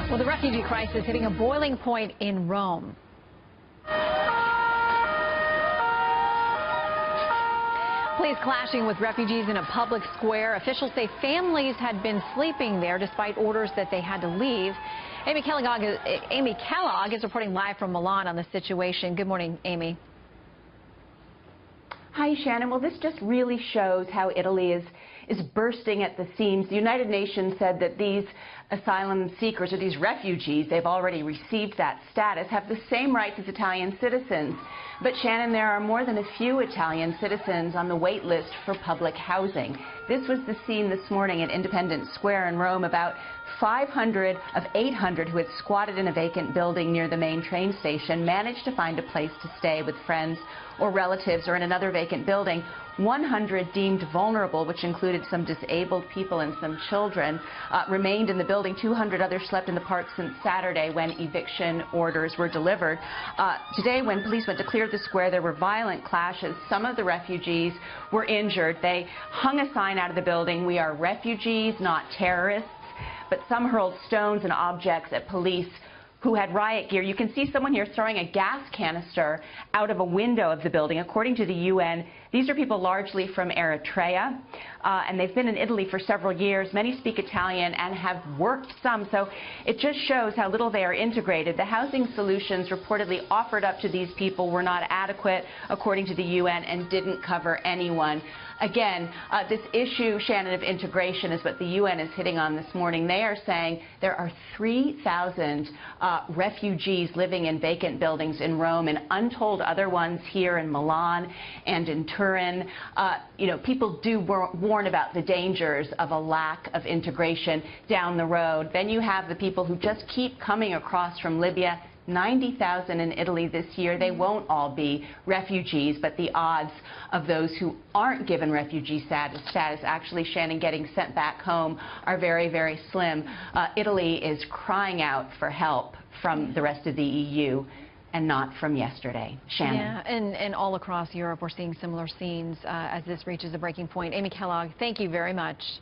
Well, the refugee crisis hitting a boiling point in Rome. Police clashing with refugees in a public square. Officials say families had been sleeping there despite orders that they had to leave. Amy Kellogg is reporting live from Milan on the situation. Good morning, Amy. Hi, Shannon. Well, this just really shows how Italy is bursting at the seams. The United Nations said that these asylum seekers, or these refugees, they've already received that status, have the same rights as Italian citizens. But, Shannon, there are more than a few Italian citizens on the wait list for public housing. This was the scene this morning at Independence Square in Rome. About 500 of 800 who had squatted in a vacant building near the main train station managed to find a place to stay with friends or relatives or in another vacant building. 100 deemed vulnerable, which included some disabled people and some children, remained in the building. 200 others slept in the park since Saturday when eviction orders were delivered. Today, when police went to clear the square, there were violent clashes. Some of the refugees were injured. They hung a sign out of the building, "We are refugees, not terrorists." But some hurled stones and objects at police who had riot gear. You can see someone here throwing a gas canister out of a window of the building. According to the UN, these are people largely from Eritrea, and they've been in Italy for several years. Many speak Italian and have worked some, so it just shows how little they are integrated. The housing solutions reportedly offered up to these people were not adequate, according to the UN, and didn't cover anyone. Again, this issue, Shannon, of integration is what the UN is hitting on this morning. They are saying there are 3,000 refugees living in vacant buildings in Rome and untold other ones here in Milan and in Turin. You know, people do warn about the dangers of a lack of integration down the road. Then you have the people who just keep coming across from Libya. 90,000 in Italy this year. They won't all be refugees, but the odds of those who aren't given refugee status actually, Shannon, getting sent back home are very, very slim. Italy is crying out for help from the rest of the EU and not from yesterday. Shannon. Yeah, and all across Europe we're seeing similar scenes as this reaches a breaking point. Amy Kellogg, thank you very much.